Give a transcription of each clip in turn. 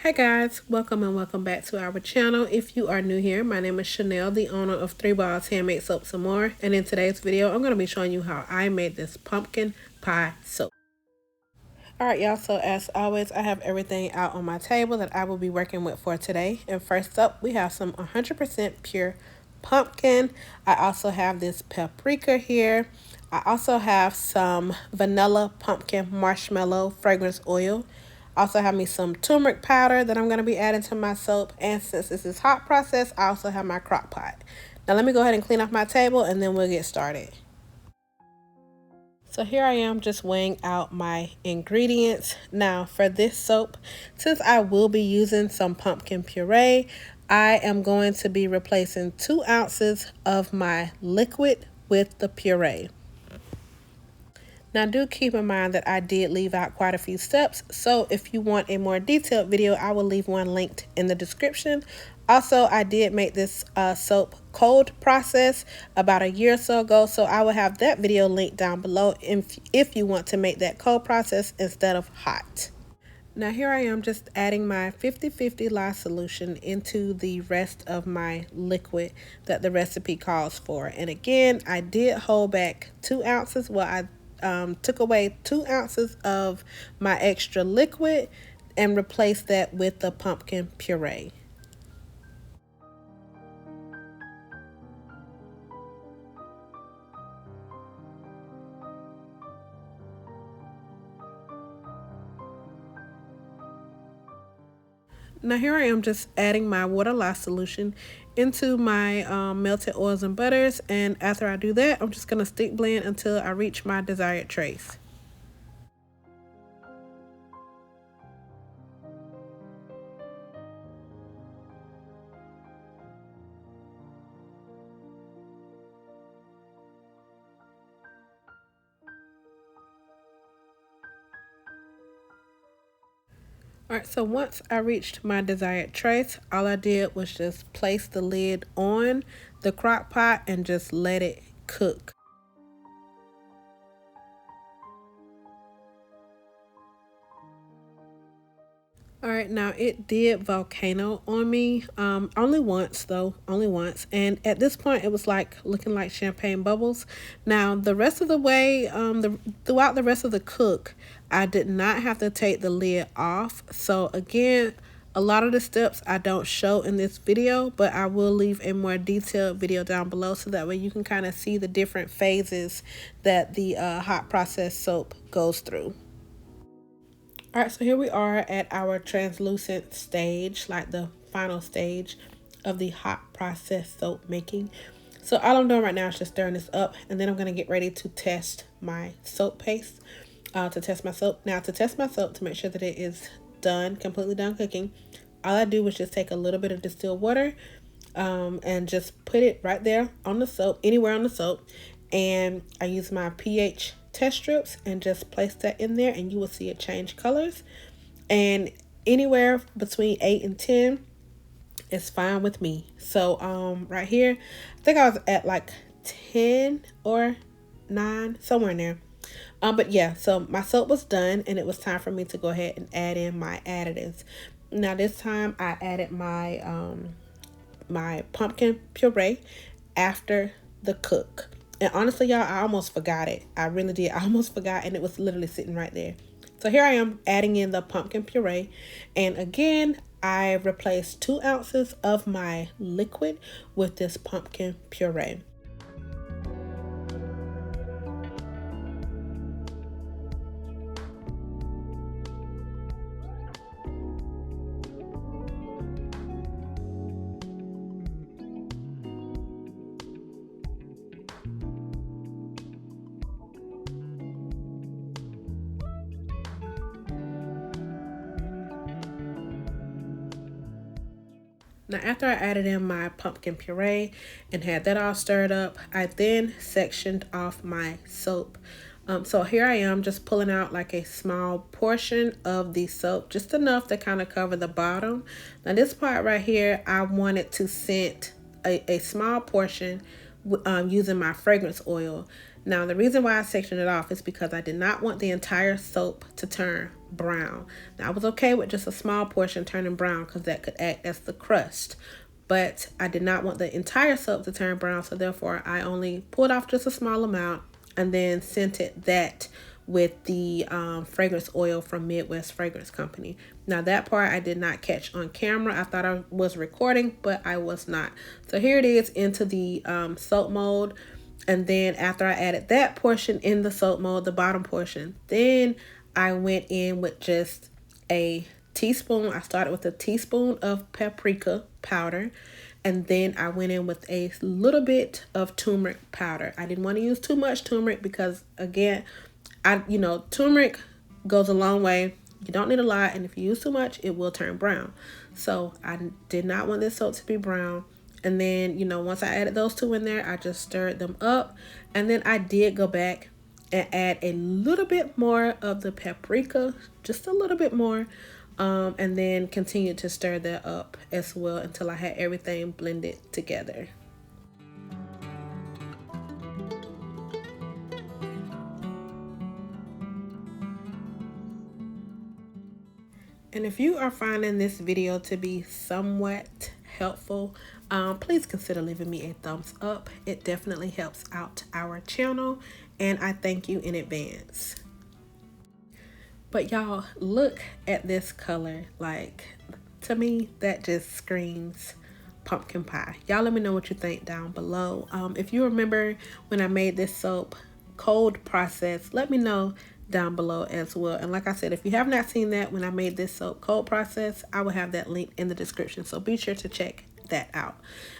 Hey guys, welcome and welcome back to our channel. If you are new here, my name is Chenelle, the owner of 3 Balls Handmade Soaps and More. And in today's video, I'm going to be showing you how I made this pumpkin pie soap. Alright y'all, so as always, I have everything out on my table that I will be working with for today. And first up, we have some 100% pure pumpkin. I also have this paprika here. I also have some vanilla pumpkin marshmallow fragrance oil. I also have me some turmeric powder that I'm going to be adding to my soap. And since this is hot process, I also have my crock pot. Now let me go ahead and clean off my table and then we'll get started. So here I am just weighing out my ingredients. Now for this soap, since I will be using some pumpkin puree, I am going to be replacing 2 ounces of my liquid with the puree. Now do keep in mind that I did leave out quite a few steps, so if you want a more detailed video, I will leave one linked in the description. Also, I did make this soap cold process about a year or so ago, so I will have that video linked down below if you want to make that cold process instead of hot. Now here I am just adding my 50-50 lye solution into the rest of my liquid that the recipe calls for. And again, I did hold back 2 ounces. Well, I took away 2 ounces of my extra liquid and replaced that with the pumpkin puree. Now here I am just adding my water lye solution into my melted oils and butters, and after I do that, I'm just going to stick blend until I reach my desired trace. Alright, so once I reached my desired trace, all I did was just place the lid on the crock pot and just let it cook. Alright, now it did volcano on me, only once though, only once. And at this point it was like looking like champagne bubbles. Now the rest of the way, throughout the rest of the cook, I did not have to take the lid off. So again, a lot of the steps I don't show in this video, but I will leave a more detailed video down below so that way you can kind of see the different phases that the hot process soap goes through. Alright, so here we are at our translucent stage, like the final stage of the hot process soap making. So all I'm doing right now is just stirring this up, and then I'm going to get ready to test my soap paste, to test my soap. Now to test my soap, to make sure that it is done, completely done cooking, all I do is just take a little bit of distilled water and just put it right there on the soap, anywhere on the soap, and I use my pH test strips and just place that in there, and you will see it change colors. And anywhere between 8 and 10 is fine with me. So right here, I think I was at like 10 or 9, somewhere in there. But yeah, so my soap was done and it was time for me to go ahead and add in my additives. Now this time I added my my pumpkin puree after the cook. And honestly, y'all, I almost forgot it. I really did. I almost forgot, and it was literally sitting right there. So here I am adding in the pumpkin puree. And again, I replaced 2 ounces of my liquid with this pumpkin puree. Now after I added in my pumpkin puree and had that all stirred up, I then sectioned off my soap. So here I am just pulling out like a small portion of the soap, just enough to kind of cover the bottom. Now this part right here, I wanted to scent a small portion using my fragrance oil. Now, the reason why I sectioned it off is because I did not want the entire soap to turn brown. Now, I was okay with just a small portion turning brown because that could act as the crust. But I did not want the entire soap to turn brown, so therefore I only pulled off just a small amount and then scented that with the fragrance oil from Midwest Fragrance Company. Now that part I did not catch on camera. I thought I was recording, but I was not. So here it is into the soap mold. And then after I added that portion in the soap mold, the bottom portion, then I went in with just a teaspoon. I started with a teaspoon of paprika powder. And then I went in with a little bit of turmeric powder. I didn't want to use too much turmeric because, again, turmeric goes a long way. You don't need a lot, and if you use too much, it will turn brown. So I did not want this soap to be brown. And then, once I added those two in there, I just stirred them up. And then I did go back and add a little bit more of the paprika, just a little bit more. And then continue to stir that up as well until I had everything blended together. And if you are finding this video to be somewhat helpful, please consider leaving me a thumbs up. It definitely helps out our channel, and I thank you in advance. But y'all, look at this color. Like, to me, that just screams pumpkin pie. Y'all let me know what you think down below. If you remember when I made this soap cold process, let me know down below as well. And like I said, if you have not seen that when I made this soap cold process, I will have that link in the description, so be sure to check that out.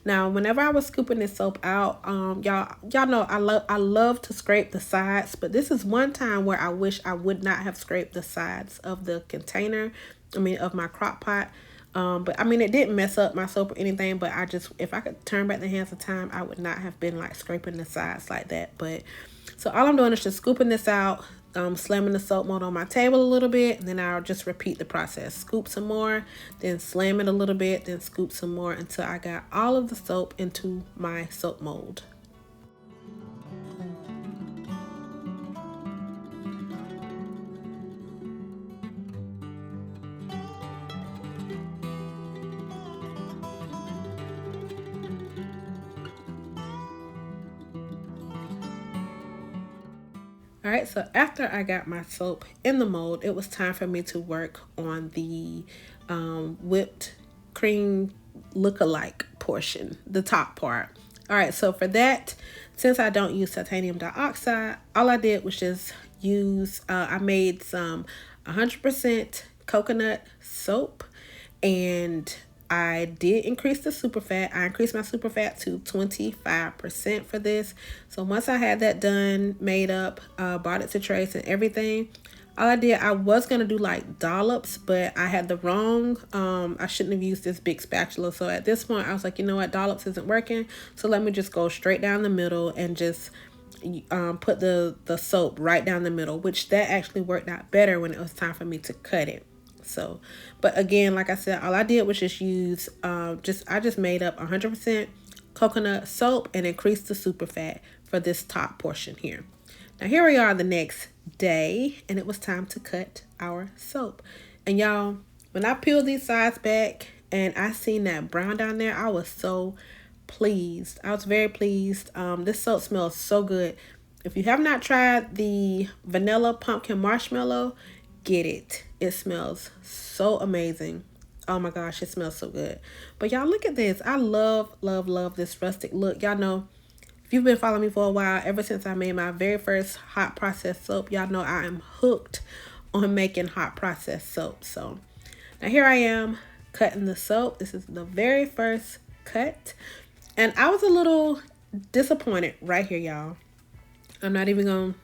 Now, whenever I was scooping this soap out, y'all know I love to scrape the sides, but this is one time where I wish I would not have scraped the sides of the container, of my crock pot. But it didn't mess up my soap or anything, but if I could turn back the hands of time, I would not have been like scraping the sides like that. But so all I'm doing is just scooping this out, slamming the soap mold on my table a little bit, and then I'll just repeat the process. Scoop some more, then slam it a little bit, then scoop some more until I got all of the soap into my soap mold. All right, so after I got my soap in the mold, it was time for me to work on the whipped cream look-alike portion, the top part. All right, so for that, since I don't use titanium dioxide, all I did was just use, I made some 100% coconut soap, and I did increase the super fat. I increased my super fat to 25% for this. So once I had that done, made up, brought it to trace and everything, all I did, I was going to do like dollops, but I had the wrong, I shouldn't have used this big spatula. So at this point, I was like, you know what, dollops isn't working. So let me just go straight down the middle and just put the soap right down the middle, which that actually worked out better when it was time for me to cut it. So, but again, like I said, all I did was just use, I just made up 100% coconut soap and increased the super fat for this top portion here. Now here we are the next day, and it was time to cut our soap. And y'all, when I peeled these sides back and I seen that brown down there, I was so pleased. I was very pleased. This soap smells so good. If you have not tried the vanilla pumpkin marshmallow, get it. It smells so amazing. Oh my gosh, it smells so good. But y'all, look at this. I love this rustic look. Y'all know, if you've been following me for a while, ever since I made my very first hot process soap, y'all know I am hooked on making hot process soap. So now here I am cutting the soap. This is the very first cut, and I was a little disappointed right here, y'all. I'm not even gonna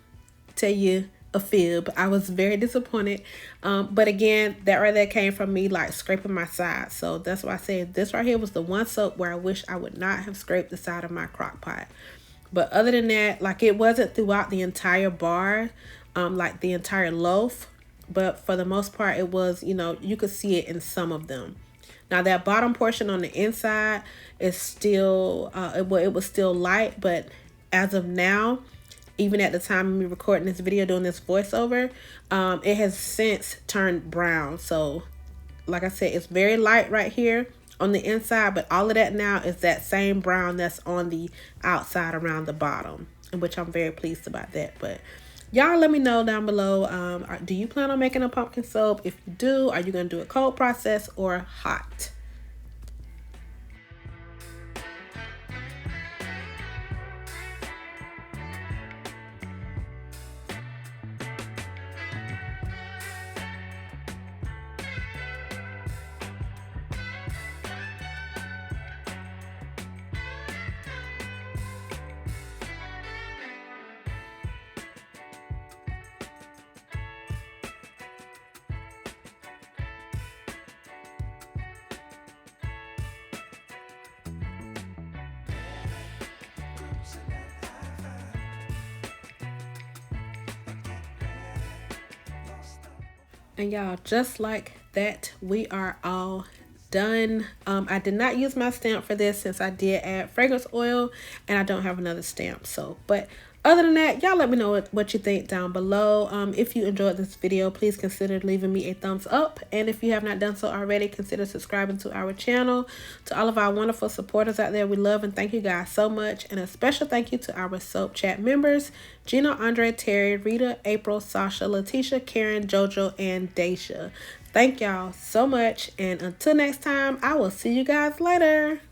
tell you a fib. I was very disappointed. But again, that right there came from me like scraping my side. So that's why I said this right here was the one soap where I wish I would not have scraped the side of my crock pot. But other than that, like, it wasn't throughout the entire bar, like the entire loaf. But for the most part, it was, you could see it in some of them. Now that bottom portion on the inside is still, it was still light, but as of now, even at the time of me recording this video, doing this voiceover, it has since turned brown. So like I said, it's very light right here on the inside, but all of that now is that same brown that's on the outside around the bottom, which I'm very pleased about that. But y'all let me know down below, do you plan on making a pumpkin soap? If you do, are you going to do a cold process or hot? And y'all, just like that, we are all done. I did not use my stamp for this since I did add fragrance oil and I don't have another stamp. So, but other than that, y'all let me know what you think down below. If you enjoyed this video, please consider leaving me a thumbs up. And if you have not done so already, consider subscribing to our channel. To all of our wonderful supporters out there, we love and thank you guys so much. And a special thank you to our Soap Chat members, Gina, Andre, Terry, Rita, April, Sasha, Letitia, Karen, Jojo, and Daisha. Thank y'all so much. And until next time, I will see you guys later.